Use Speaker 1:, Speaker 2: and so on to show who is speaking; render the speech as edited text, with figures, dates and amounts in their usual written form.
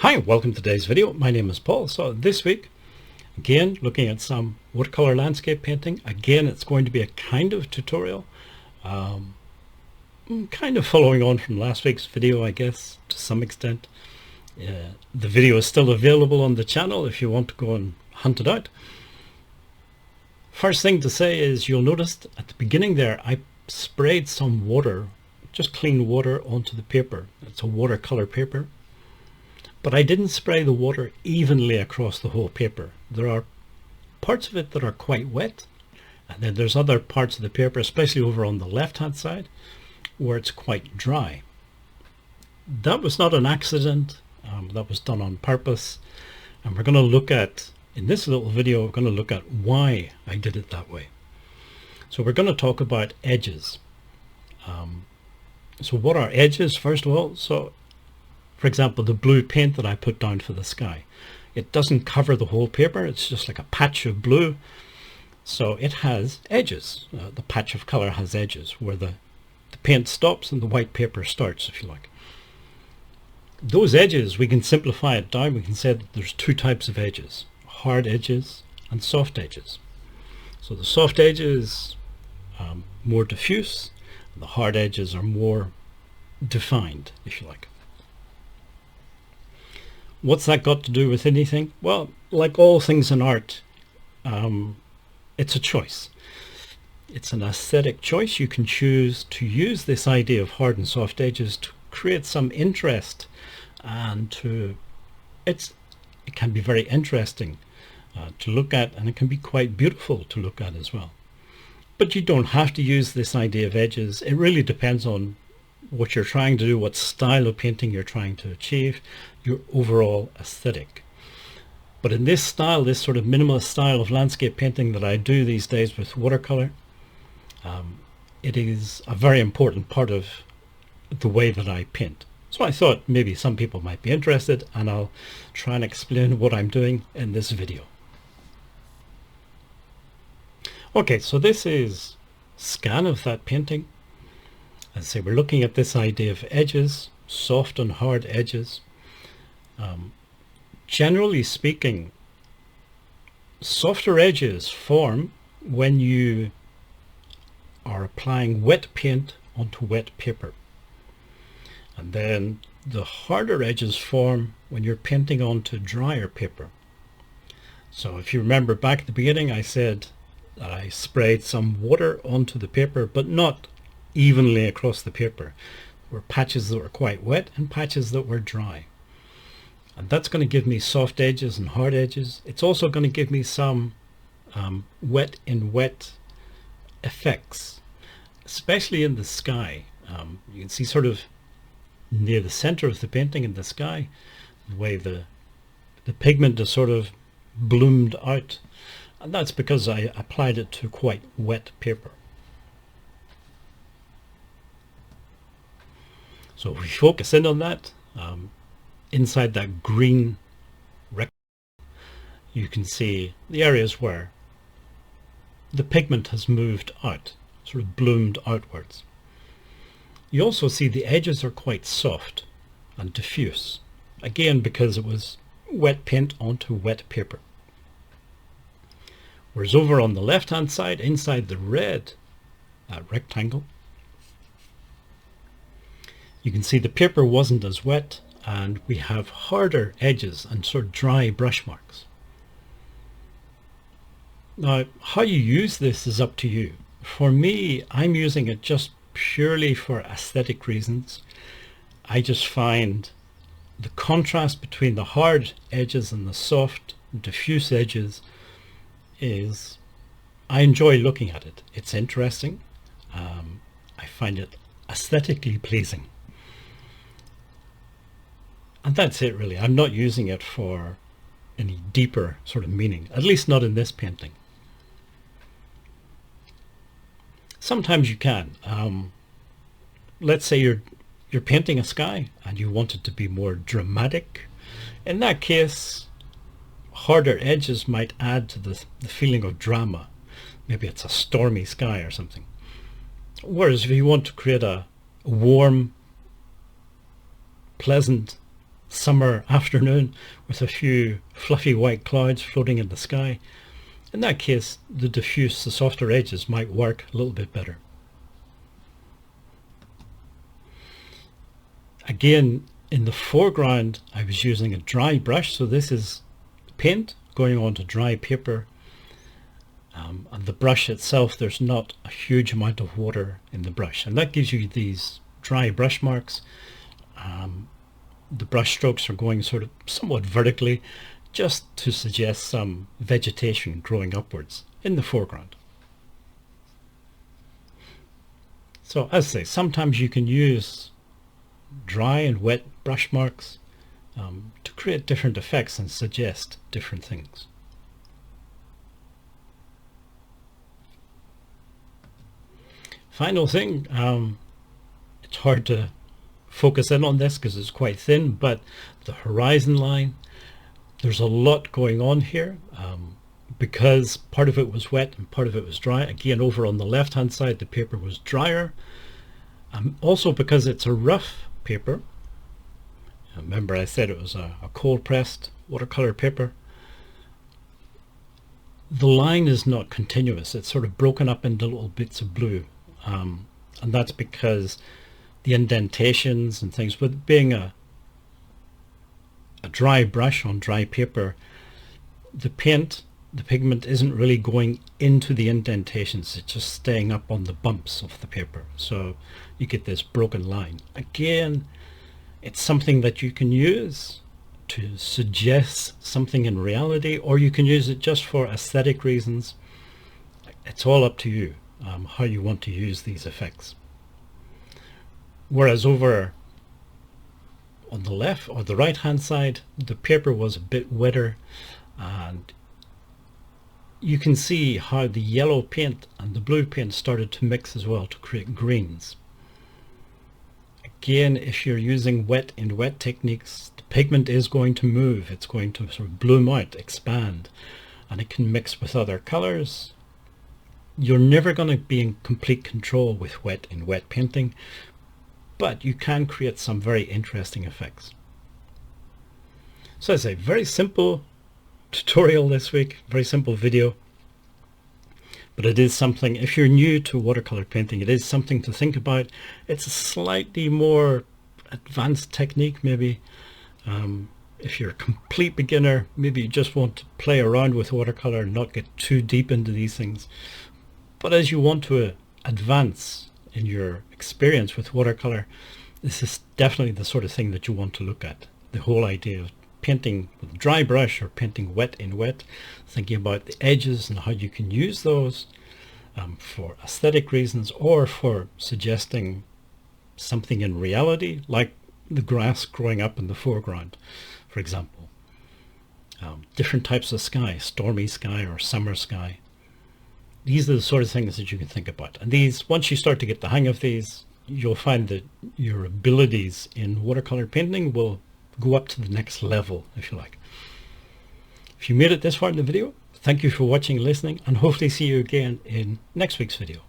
Speaker 1: Hi, welcome to today's video. My name is Paul. So this week, again, looking at some watercolor landscape painting. Again, it's going to be a kind of tutorial, kind of following on from last week's video, I guess, to some extent. The video is still available on the channel if you want to go and hunt it out. First thing to say is you'll notice at the beginning there, I sprayed some water, just clean water onto the paper. It's a watercolor paper. But I didn't spray the water evenly across the whole paper. There are parts of it that are quite wet, and then there's other parts of the paper, especially over on the left hand side, where it's quite dry. That was not an accident. That was done on purpose, and we're going to look at, in this little video, we're going to look at why I did it that way. So we're going to talk about edges. So what are edges, first of all? So for example, the blue paint that I put down for the sky, it doesn't cover the whole paper. It's just like a patch of blue. So it has edges. The patch of color has edges where the paint stops and the white paper starts, if you like. Those edges, we can simplify it down. We can say that there's two types of edges: hard edges and soft edges. So the soft edges more diffuse, and the hard edges are more defined, if you like. What's that got to do with anything? Well, like all things in art, it's a choice. It's an aesthetic choice. You can choose to use this idea of hard and soft edges to create some interest, and it can be very interesting to look at, and it can be quite beautiful to look at as well. But you don't have to use this idea of edges. It really depends on what you're trying to do, what style of painting you're trying to achieve, your overall aesthetic. But in this style, this sort of minimalist style of landscape painting that I do these days with watercolor, it is a very important part of the way that I paint. So I thought maybe some people might be interested, and I'll try and explain what I'm doing in this video. Okay, so this is a scan of that painting. As I say, we're looking at this idea of edges, soft and hard edges. Generally speaking, softer edges form when you are applying wet paint onto wet paper. And then the harder edges form when you're painting onto drier paper. So if you remember back at the beginning, I said that I sprayed some water onto the paper, but not evenly across the paper. There were patches that were quite wet and patches that were dry. And that's going to give me soft edges and hard edges. It's also going to give me some wet in wet effects, especially in the sky. You can see sort of near the center of the painting in the sky, the way the pigment is sort of bloomed out. And that's because I applied it to quite wet paper. So if we focus in on that, inside that green rectangle, you can see the areas where the pigment has moved out, sort of bloomed outwards. You also see the edges are quite soft and diffuse, again because it was wet paint onto wet paper. Whereas over on the left hand side, inside the red rectangle, you can see the paper wasn't as wet, and we have harder edges and sort of dry brush marks. Now, how you use this is up to you. For me, I'm using it just purely for aesthetic reasons. I just find the contrast between the hard edges and the soft, diffuse edges is, I enjoy looking at it. It's interesting. I find it aesthetically pleasing. And that's it really. I'm not using it for any deeper sort of meaning, at least not in this painting. Sometimes you can. Let's say you're painting a sky and you want it to be more dramatic. In that case, harder edges might add to the feeling of drama. Maybe it's a stormy sky or something. Whereas if you want to create a warm, pleasant summer afternoon with a few fluffy white clouds floating in the sky. In that case, the diffuse, the softer edges might work a little bit better. Again, in the foreground, I was using a dry brush. So this is paint going onto dry paper. And the brush itself, there's not a huge amount of water in the brush. And that gives you these dry brush marks. The brush strokes are going sort of somewhat vertically, just to suggest some vegetation growing upwards in the foreground. So as I say, sometimes you can use dry and wet brush marks to create different effects and suggest different things. Final thing, it's hard to focus in on this because it's quite thin, but the horizon line, there's a lot going on here because part of it was wet and part of it was dry. Again, over on the left hand side, the paper was drier. Also because it's a rough paper. Remember I said it was a cold pressed watercolor paper. The line is not continuous. It's sort of broken up into little bits of blue. And that's because the indentations and things, with being a dry brush on dry paper, the pigment isn't really going into the indentations. It's just staying up on the bumps of the paper. So you get this broken line. Again, it's something that you can use to suggest something in reality, or you can use it just for aesthetic reasons. It's all up to you how you want to use these effects. Whereas over on the left or the right hand side, the paper was a bit wetter, and you can see how the yellow paint and the blue paint started to mix as well to create greens. Again, if you're using wet in wet techniques, the pigment is going to move. It's going to sort of bloom out, expand, and it can mix with other colors. You're never going to be in complete control with wet in wet painting, but you can create some very interesting effects. So it's a very simple tutorial this week, very simple video, but it is something, if you're new to watercolor painting, it is something to think about. It's a slightly more advanced technique maybe. If you're a complete beginner, maybe you just want to play around with watercolor and not get too deep into these things. But as you want to advance in your experience with watercolor, this is definitely the sort of thing that you want to look at. The whole idea of painting with a dry brush or painting wet in wet, thinking about the edges and how you can use those for aesthetic reasons or for suggesting something in reality, like the grass growing up in the foreground, for example. Different types of sky, stormy sky or summer sky. These are the sort of things that you can think about. And these, once you start to get the hang of these, you'll find that your abilities in watercolor painting will go up to the next level, if you like. If you made it this far in the video, thank you for watching and listening, and hopefully see you again in next week's video.